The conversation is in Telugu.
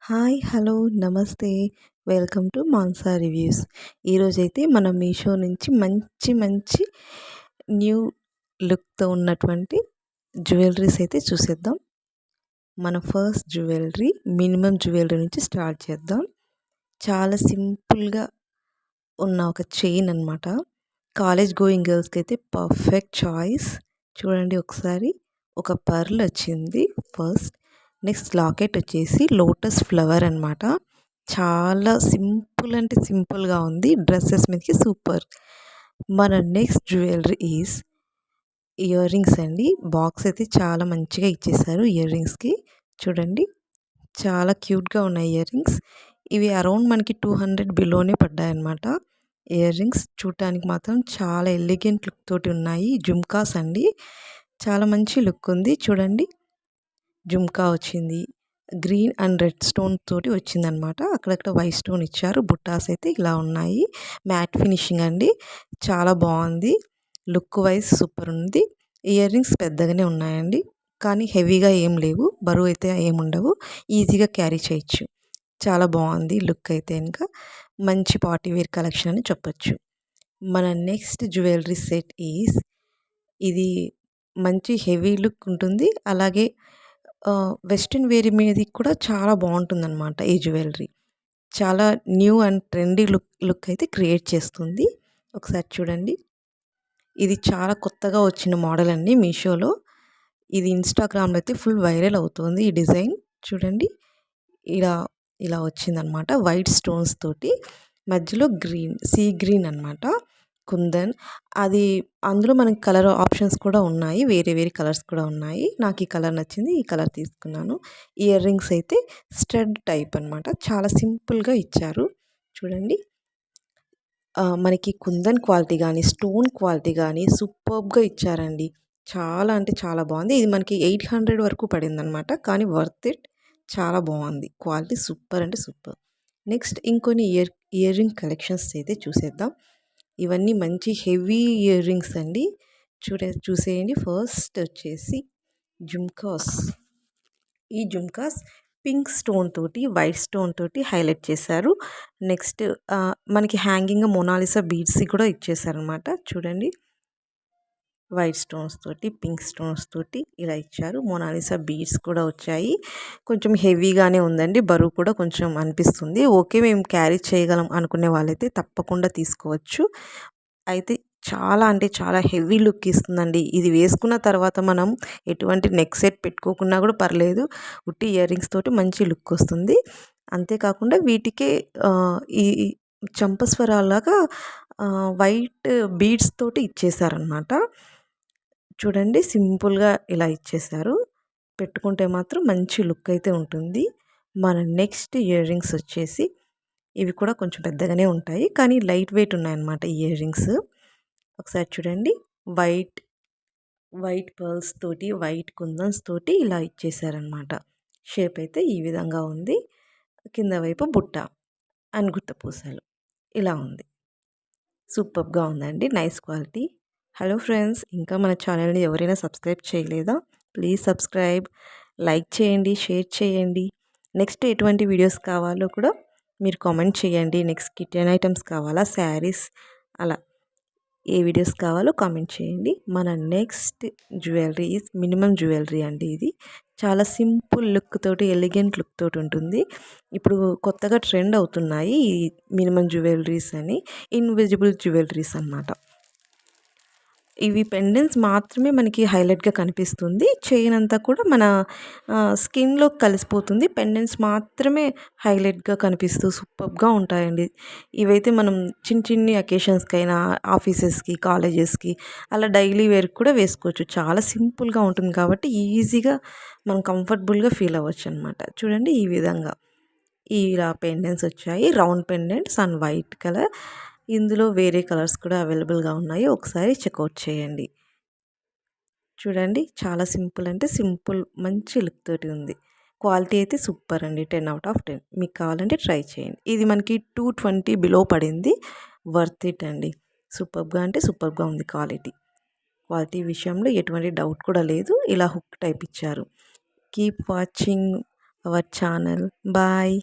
హాయ్ హలో నమస్తే వెల్కమ్ టు మాన్సా రివ్యూస్. ఈరోజైతే మనం మీషో నుంచి మంచి మంచి న్యూ లుక్తో ఉన్నటువంటి జ్యువెలరీస్ అయితే చూసేద్దాం. మన ఫస్ట్ జ్యువెలరీ మినిమం జ్యువెలరీ నుంచి స్టార్ట్ చేద్దాం. చాలా సింపుల్గా ఉన్న ఒక చైన్ అనమాట. కాలేజ్ గోయింగ్ గర్ల్స్కి అయితే పర్ఫెక్ట్ చాయిస్. చూడండి ఒకసారి, ఒక పర్ల్ వచ్చింది ఫస్ట్. నెక్స్ట్ లాకెట్ వచ్చేసి లోటస్ ఫ్లవర్ అనమాట. చాలా సింపుల్ అంటే సింపుల్గా ఉంది, డ్రెస్సెస్ మీదకి సూపర్. మన next jewellery is ear rings అండి. బాక్స్ అయితే చాలా మంచిగా ఇచ్చేసారు ఇయర్ రింగ్స్కి. చూడండి చాలా క్యూట్గా ఉన్నాయి ఇయర్ రింగ్స్. ఇవి అరౌండ్ మనకి 200 బిలోనే పడ్డాయన్నమాట. ఇయర్ రింగ్స్ చూడటానికి మాత్రం చాలా ఎలిగెంట్ లుక్ తోటి ఉన్నాయి. జుమ్కాస్ అండి, చాలా మంచి లుక్ ఉంది. చూడండి జుమ్కా వచ్చింది, గ్రీన్ అండ్ రెడ్ స్టోన్ తోటి వచ్చిందనమాట. అక్కడక్కడ వైట్ స్టోన్ ఇచ్చారు. బుట్టాస్ అయితే ఇలా ఉన్నాయి. మ్యాట్ ఫినిషింగ్ అండి, చాలా బాగుంది. లుక్ వైజ్ సూపర్ ఉంది. ఇయర్ రింగ్స్ పెద్దగానే ఉన్నాయండి, కానీ హెవీగా ఏం లేవు, బరువు అయితే ఏమి ఉండవు, ఈజీగా క్యారీ చేయొచ్చు. చాలా బాగుంది లుక్ అయితే. ఇంకా మంచి పార్టీ వేర్ కలెక్షన్ అని చెప్పొచ్చు. మన నెక్స్ట్ జ్యువెలరీ సెట్ ఈజ్ ఇది మంచి హెవీ లుక్ ఉంటుంది, అలాగే వెస్ట్రన్ వేర్ మీద కూడా చాలా బాగుంటుందన్నమాట. ఈ జ్యువెలరీ చాలా న్యూ అండ్ ట్రెండీ లుక్ అయితే క్రియేట్ చేస్తుంది. ఒకసారి చూడండి, ఇది చాలా కొత్తగా వచ్చిన మోడల్ అండి మీషోలో. ఇది ఇన్స్టాగ్రామ్లో అయితే ఫుల్ వైరల్ అవుతుంది. ఈ డిజైన్ చూడండి, ఇలా ఇలా వచ్చిందనమాట. వైట్ స్టోన్స్ తోటి మధ్యలో గ్రీన్, సీ గ్రీన్ అనమాట, కుందన్. అది అందులో మనకి కలర్ ఆప్షన్స్ కూడా ఉన్నాయి, వేరే వేరే కలర్స్ కూడా ఉన్నాయి. నాకు ఈ కలర్ నచ్చింది, ఈ కలర్ తీసుకున్నాను. ఇయర్ రింగ్స్ అయితే స్టడ్ టైప్ అనమాట, చాలా సింపుల్గా ఇచ్చారు. చూడండి మనకి కుందన్ క్వాలిటీ కానీ స్టోన్ క్వాలిటీ కానీ సూపర్బ్గా ఇచ్చారండి. చాలా అంటే చాలా బాగుంది. ఇది మనకి 800 వరకు పడింది అనమాట, కానీ వర్త్ ఇట్. చాలా బాగుంది, క్వాలిటీ సూపర్ అంటే సూపర్. నెక్స్ట్ ఇంకొన్ని ఇయర్ రింగ్ కలెక్షన్స్ అయితే చూసేద్దాం. ఇవన్నీ మంచి హెవీ ఇయర్ రింగ్స్ అండి. చూసేయండి. ఫస్ట్ వచ్చేసి జుమ్కాస్. ఈ జుమ్కాస్ పింక్ స్టోన్ తోటి వైట్ స్టోన్ తోటి హైలైట్ చేశారు. నెక్స్ట్ మనకి హ్యాంగింగ్ మొనాలిసా బీడ్స్ కూడా ఇచ్చేసారనమాట. చూడండి వైట్ స్టోన్స్ తోటి పింక్ స్టోన్స్ తోటి ఇలా ఇచ్చారు. మొనాలిసా బీడ్స్ కూడా వచ్చాయి. కొంచెం హెవీగానే ఉందండి, బరువు కూడా కొంచెం అనిపిస్తుంది. ఓకే, మేము క్యారీ చేయగలం అనుకునే వాళ్ళైతే తప్పకుండా తీసుకోవచ్చు. అయితే చాలా అంటే చాలా హెవీ లుక్ ఇస్తుందండి. ఇది వేసుకున్న తర్వాత మనం ఎటువంటి నెక్ సెట్ పెట్టుకోకున్నా కూడా పర్లేదు, ఉట్టి ఇయర్ రింగ్స్ తోటి మంచి లుక్ వస్తుంది. అంతేకాకుండా వీటికే ఈ చంపస్వరాలాగా వైట్ బీడ్స్ తోటి ఇచ్చేసారనమాట. చూడండి సింపుల్గా ఇలా ఇచ్చేసారు. పెట్టుకుంటే మాత్రం మంచి లుక్ అయితే ఉంటుంది. మన నెక్స్ట్ ఇయర్ రింగ్స్ వచ్చేసి ఇవి కూడా కొంచెం పెద్దగానే ఉంటాయి, కానీ లైట్ వెయిట్ ఉన్నాయన్నమాట ఇయర్ రింగ్స్. ఒకసారి చూడండి, వైట్ వైట్ పర్ల్స్ తోటి వైట్ కుందన్స్ తోటి ఇలా ఇచ్చేసారనమాట. షేప్ అయితే ఈ విధంగా ఉంది. కింద వైపు బుట్ట అండ్ గుత్త పూసలు ఇలా ఉంది. సూపర్గా ఉందండి, నైస్ క్వాలిటీ. హలో ఫ్రెండ్స్, ఇంకా మన ఛానల్ని ఎవరైనా సబ్స్క్రైబ్ చేయలేదా? ప్లీజ్ సబ్స్క్రైబ్, లైక్ చేయండి, షేర్ చేయండి. నెక్స్ట్ ఎటువంటి వీడియోస్ కావాలో కూడా మీరు కామెంట్ చేయండి. నెక్స్ట్ కిచెన్ ఐటమ్స్ కావాలా, శారీస్, అలా ఏ వీడియోస్ కావాలో కామెంట్ చేయండి. మన next jewellery is minimum jewellery అండి. ఇది చాలా సింపుల్ లుక్ తోటి ఎలిగెంట్ లుక్ తోటి ఉంటుంది. ఇప్పుడు కొత్తగా ట్రెండ్ అవుతున్నాయి ఈ మినిమం జ్యువెలరీస్ అని, ఇన్విజిబుల్ జ్యువెలరీస్ అన్నమాట. ఇవి పెండెంట్స్ మాత్రమే మనకి హైలైట్గా కనిపిస్తుంది. చైన్ అంతా కూడా మన స్కిన్లో కలిసిపోతుంది. పెండెంట్స్ మాత్రమే హైలైట్గా కనిపిస్తూ సూపర్గా ఉంటాయండి. ఇవైతే మనం చిన్న చిన్ని అకేషన్స్కైనా, ఆఫీసెస్కి, కాలేజెస్కి, అలా డైలీ వేర్కి కూడా వేసుకోవచ్చు. చాలా సింపుల్గా ఉంటుంది కాబట్టి ఈజీగా మనం కంఫర్టబుల్గా ఫీల్ అవ్వచ్చు అనమాట. చూడండి ఈ విధంగా ఇలా పెండెంట్స్ వచ్చాయి, round pendants and white colour. ఇందులో వేరే కలర్స్ కూడా అవైలబుల్గా ఉన్నాయి, ఒకసారి చెక్అవుట్ చేయండి. చూడండి చాలా సింపుల్ అంటే సింపుల్, మంచి లుక్ తోటి ఉంది. క్వాలిటీ అయితే సూపర్ అండి, 10/10. మీకు కావాలంటే ట్రై చేయండి. ఇది మనకి 220 బిలో పడింది, వర్త్ ఇట్ అండి. సూపర్గా అంటే సూపర్గా ఉంది క్వాలిటీ విషయంలో ఎటువంటి డౌట్ కూడా లేదు. ఇలా హుక్ టైప్ ఇచ్చారు. Keep watching our channel. Bye.